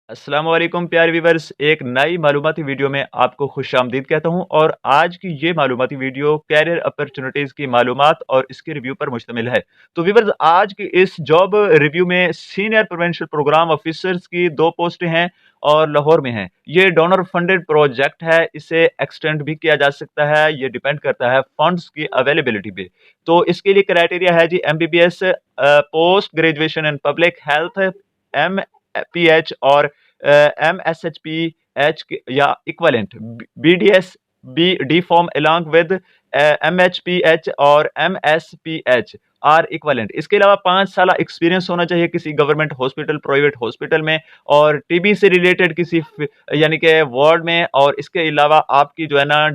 अस्सलाम वालेकुम प्यारे व्यूवर्स, एक नई मालूमाती वीडियो में आपको खुशामदीद कहता हूं। और आज की ये मालूमाती वीडियो कैरियर अपॉर्चुनिटीज की मालूमात और इसके रिव्यू पर मुश्तमिल है। तो व्यूवर्स, आज की इस जॉब रिव्यू में सीनियर प्रोवेंशियल प्रोग्राम ऑफिसर्स की 2 पोस्टें हैं और लाहौर में हैं। ये डोनर फंडेड प्रोजेक्ट है, इसे एक्सटेंड भी किया जा सकता है। ये डिपेंड करता है फंड्स की अवेलेबिलिटी पे। तो इसके लिए क्राइटेरिया है जी MBBS, post graduation in public health, MPH और MSHPH या equivalent, BDS B D pharm along with MHPH और MSPH आर इक्वलेंट। इसके अलावा 5 साल एक्सपीरियंस होना चाहिए किसी गवर्नमेंट हॉस्पिटल, प्राइवेट हॉस्पिटल में, और टीबी से रिलेटेड किसी यानी कि वार्ड में। और इसके अलावा आपकी जो है ना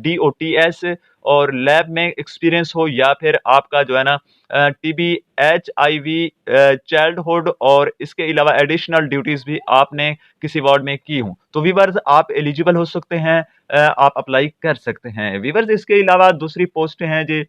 DOTS और लैब में एक्सपीरियंस हो, या फिर आपका जो है ना टीबी, HIV, चाइल्डहुड, और इसके अलावा एडिशनल ड्यूटीज भी आपने किसी वार्ड में की हूं, तो वीवर्स आप एलिजिबल हो सकते हैं, आप अप्लाई कर सकते हैं वीवर्स। इसके अलावा दूसरी पोस्ट हैं जी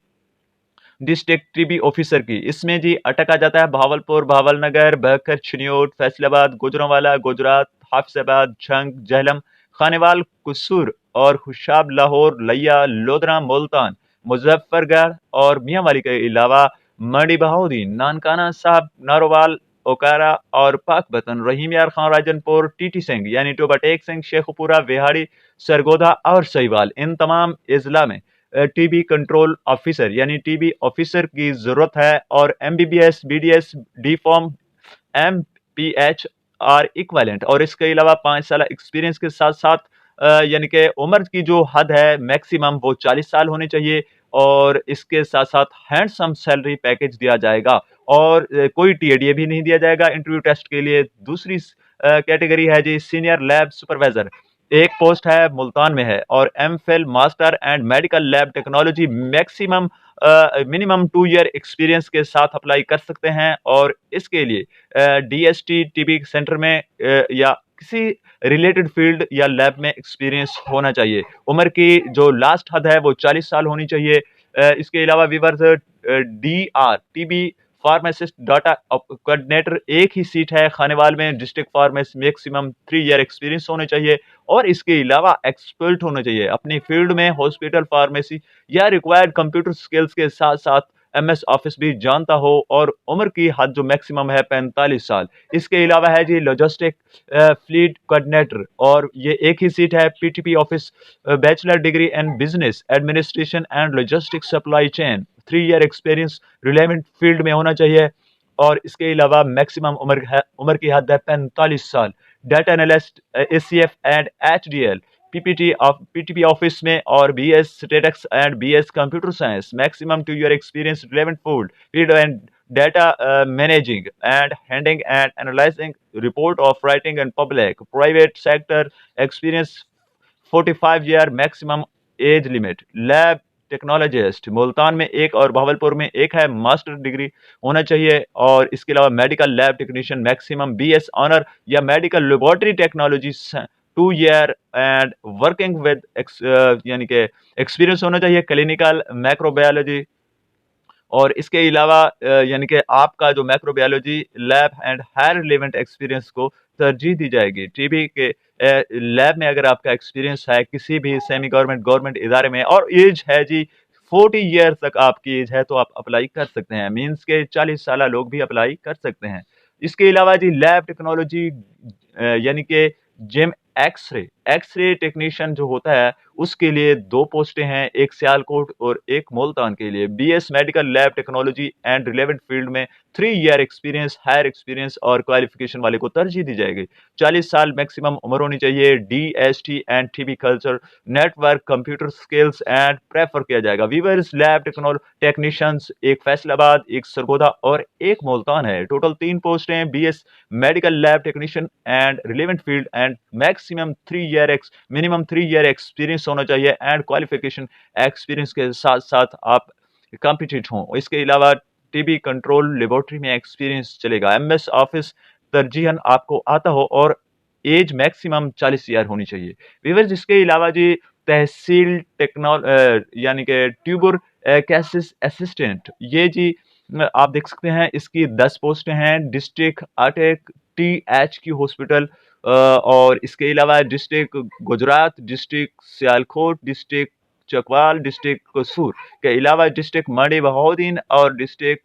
डिस्ट्रिक्ट टीबी ऑफिसर की। इसमें जी अटका जाता है भावलपुर, भावलनगर, बहकर, छिनियोट, फैसलाबाद, गुजरांवाला, गुजरात, हाफिजाबाद, झंग, झेलम, खानेवाल, कुसूर और खुशाब, लाहौर, लिया, लोधरा, मुल्तान, मुजफ्फरगढ़ और मियांवाली के अलावा मंडी बहाउद्दीन, नानकाना साहब, नारोवाल, ओकारा और पाकपतन, रहीम यार खान, राजनपुर, टीटी सिंह यानी टोबा टेक सिंह, शेखपुरा, विहाड़ी, सरगोधा और सहीवाल, इन तमाम अजला में टीबी कंट्रोल ऑफिसर यानी टीबी ऑफिसर की जरूरत है। और MBBS, BDS, D pharm, MPH or equivalent, और इसके अलावा 5 साल एक्सपीरियंस के साथ साथ यानी कि उम्र की जो हद है मैक्सिमम वो 40 साल होनी चाहिए। और इसके साथ साथ हैंडसम सैलरी पैकेज दिया जाएगा, और कोई टीएडीए भी नहीं दिया जाएगा इंटरव्यू टेस्ट के लिए। दूसरी कैटेगरी है जी सीनियर लैब सुपरवाइजर। एक पोस्ट है मुल्तान में है, और MPhil, master and medical lab technology, maximum minimum 2 year experience के साथ अप्लाई कर सकते हैं। और इसके लिए DST टीबी सेंटर में या किसी रिलेटेड फील्ड या लैब में एक्सपीरियंस होना चाहिए। उम्र की जो लास्ट हद है वो 40 साल होनी चाहिए। इसके अलावा weavers DR TB pharmacist data coordinator, एक ही सीट है खानेवाल में, district pharmacy, maximum 3 year experience होने चाहिए। और इसके अलावा एक्सपर्ट होना चाहिए अपनी फील्ड में, हॉस्पिटल, फार्मेसी या रिक्वायर्ड कंप्यूटर स्किल्स के साथ साथ MS ऑफिस भी जानता हो। और उम्र की हद जो मैक्सिमम है 45 साल। इसके अलावा है जी लॉजिस्टिक फ्लीट कोऑर्डिनेटर, और ये एक ही सीट है PTP office, bachelor degree in business administration and logistic supply chain, 3 year experience relevant field में होना चाहिए। और इसके अलावा मैक्सिमम उम्र की हद है 45 साल। Data analyst, ACF and HDL, PTP office में, और BS statistics and BS computer science, maximum 2 year experience relevant field and data managing and handling and analyzing report of writing and public private sector experience 45 year maximum age limit. Lab technologist Multan में एक और भावलपुर में एक है, master degree होना चाहिए। और इसके अलावा medical lab technician, maximum BS honour या medical laboratory technology 2 year and working with यानी कि एक्सपीरियंस होना चाहिए क्लिनिकल माइक्रोबायोलॉजी। और इसके अलावा यानी कि आपका जो microbiology lab and higher relevant experience को तरजीह दी जाएगी। टीबी के लैब में अगर आपका एक्सपीरियंस है किसी भी सेमी गवर्नमेंट, गवर्नमेंट इदारे में, और एज है जी 40 ईयर तक आपकी एज है, तो आप अप्लाई कर सकते हैं। मीन्स के 40 साल लोग भी अप्लाई कर सकते हैं। इसके अलावा जी लैब टेक्नोलॉजी यानी कि जिम एक्सरे टेक्नीशियन जो होता है उसके लिए 2 पोस्टें हैं, एक सियालकोट और एक मुल्तान के लिए। BS medical lab technology and relevant field में 3 ईयर एक्सपीरियंस, हायर एक्सपीरियंस और क्वालिफिकेशन वाले को तरजीह दी जाएगी। 40 साल मैक्सिमम उम्र होनी चाहिए। DST and TB culture, network, computer skills and prefer किया जाएगा। वीवर्स लैब टेक्नीशियंस एक फैसलाबाद, एक सरगोधा और एक मुल्तान है। टोटल 3 पोस्टें, BS medical lab technician and relevant field and maximum 3 year minimum 3 year experience होना चाहिए एंड क्वालिफिकेशन एक्सपीरियंस के साथ साथ आप कॉम्पिटेंट हों। इसके अलावा टीबी कंट्रोल लेबोरेटरी में एक्सपीरियंस चलेगा। MS ऑफिस तरजीहन आपको आता हो, और एज मैक्सिमम 40 ईयर होनी चाहिए। व्यूअर्स इसके अलावा जी तहसील यानी कि ट्यूबर कैसिस असिस्टेंट, ये जी आप देख सकते हैं इसकी 10 पोस्टें हैं। डिस्ट्रिक्ट आर्टेक THQ हॉस्पिटल, और इसके अलावा district Gujarat, district Sialkot, district Chakwal, district कसूर के अलावा डिस्ट्रिक्ट मड़ी बहाउद्दीन और डिस्ट्रिक्ट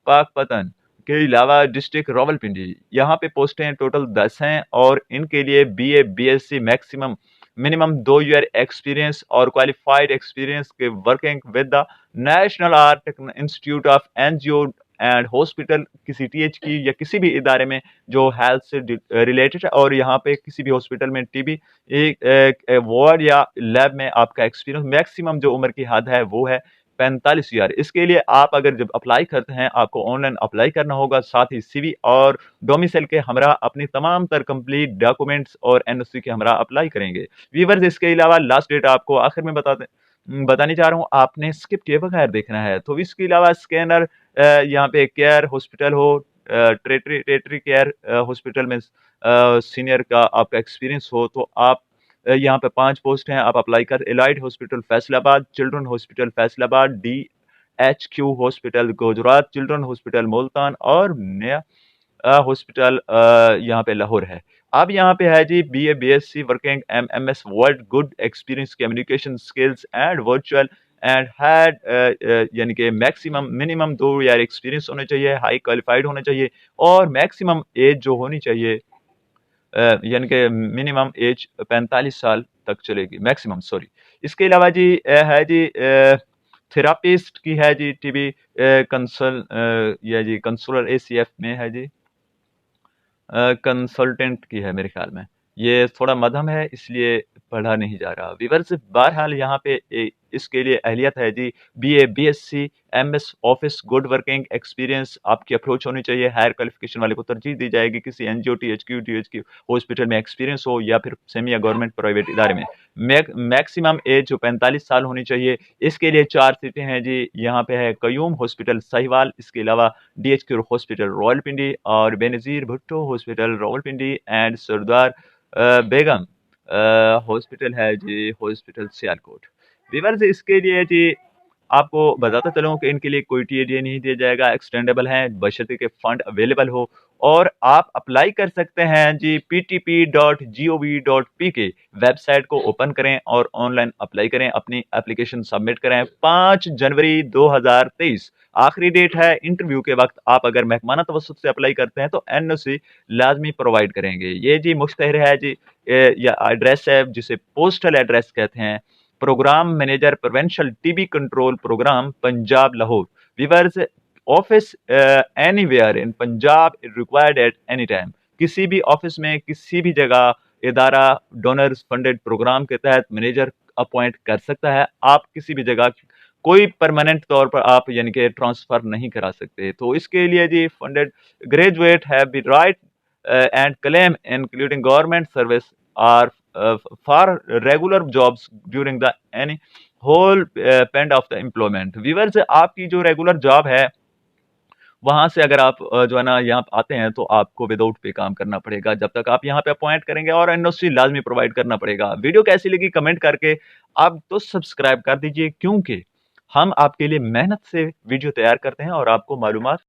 पाकपतन के अलावा डिस्ट्रिक्ट रावलपिंडी। यहाँ पे पोस्टें टोटल 10 हैं और इनके लिए BA BSc maximum minimum 2 year experience और क्वालिफाइड एक्सपीरियंस के working with the national art institute of NGO and hospital, किसी TH की या किसी भी इदारे में जो हेल्थ से रिलेटेड है, और यहाँ पे किसी भी हॉस्पिटल में TB एक वार्ड या लैब में आपका एक्सपीरियंस। मैक्सिमम जो उम्र की हद है वो है 45 ईयर। इसके लिए आप अगर जब अप्लाई करते हैं आपको ऑनलाइन अप्लाई करना होगा, साथ ही CV और डोमिसाइल के हमरा अपनी तमाम तर कंप्लीट डॉक्यूमेंट्स और NOC के हमरा अप्लाई करेंगे। व्यूअर्स, इसके अलावा लास्ट डेट आपको आखिर में बताने जा रहा हूँ, आपने स्किप किए बगैर देखना है। तो इसके अलावा स्कैनर, यहाँ पे केयर हॉस्पिटल हो, टेरिटरी केयर हॉस्पिटल में सीनियर का आपका एक्सपीरियंस हो, तो आप यहाँ पे 5 पोस्ट हैं, आप अप्लाई कर। Allied hospital Faisalabad, children hospital Faisalabad, DHQ hospital Gujarat, children hospital Multan और नया हॉस्पिटल यहाँ पे लाहौर है। अब यहाँ पे है जी BA BSc working MS word, good experience communication skills and virtual and had, यानी कि मैक्सिमम मिनिमम 2 ईयर एक्सपीरियंस होना चाहिए, हाई क्वालिफाइड होना चाहिए और मैक्सिमम एज जो होनी चाहिए, यानी कि मिनिमम एज 45 साल तक चलेगी, मैक्सिमम, सॉरी। इसके अलावा जी है जी थेरापिस्ट की है जी TB या जी कंसुलर ACF में है जी, कंसल्टेंट की है मेरे ख्याल में। ये थोड़ा मध्यम है इसलिए पढ़ा नहीं जा रहा। व्यूअर्स, बहरहाल यहाँ पे इसके लिए अहलियत है जी BA BSc MS office, good working experience आपकी अप्रोच होनी चाहिए। हायर क्वालिफिकेशन वाले को तरजीह दी जाएगी, किसी NGO THQ हॉस्पिटल में एक्सपीरियंस हो या फिर सेमी या गवर्नमेंट प्राइवेट इदारे में। मैक्सिमम एज जो 45 साल होनी चाहिए। इसके लिए 4 सीटें हैं जी, यहाँ पे है कयूम हॉस्पिटल साहिवाल, इसके अलावा DHQ हॉस्पिटल रावलपिंडी और Benazir Bhutto hospital Rawalpindi and Sardar Begum hospital है जी, हॉस्पिटल सियालकोट। व्यूअर्स, इसके लिए जी आपको बताता चलूँ कि इनके लिए कोई TA नहीं दिया जाएगा, एक्सटेंडेबल है बशर्ते के फंड अवेलेबल हो। और आप अप्लाई कर सकते हैं जी ptp.gov.pk वेबसाइट को ओपन करें और ऑनलाइन अप्लाई करें, अपनी एप्लीकेशन सबमिट करें। 5 जनवरी 2023 आखिरी डेट है। इंटरव्यू के वक्त आप अगर महकमाना तवस्सुत से अप्लाई करते हैं तो NOC लाजमी प्रोवाइड करेंगे। ये जी मुश्तहर है जी, या एड्रेस है जिसे पोस्टल एड्रेस कहते हैं, program manager provincial TB control program, Punjab Lahore. Viewers, office anywhere in Punjab required at any time. किसी भी ऑफिस में किसी भी जगह इदारा डोनर्स फंडेड प्रोग्राम के तहत मैनेजर अपॉइंट कर सकता है। आप किसी भी जगह कोई परमानेंट तौर पर आप यानी कि ट्रांसफर नहीं करा सकते। तो इसके लिए जी funded graduate have be right and claim including government service are for regular jobs during the any whole pend of the employment. Viewers, आपकी जो रेगुलर जॉब है वहां से अगर आप जो है ना यहाँ आते हैं तो आपको विदाउट पे काम करना पड़ेगा जब तक आप यहाँ पे अपॉइंट करेंगे, और NOC लाजमी प्रोवाइड करना पड़ेगा। वीडियो कैसी लगी कमेंट करके आप तो सब्सक्राइब कर दीजिए, क्योंकि हम आपके लिए मेहनत से वीडियो तैयार करते हैं और आपको मालूमात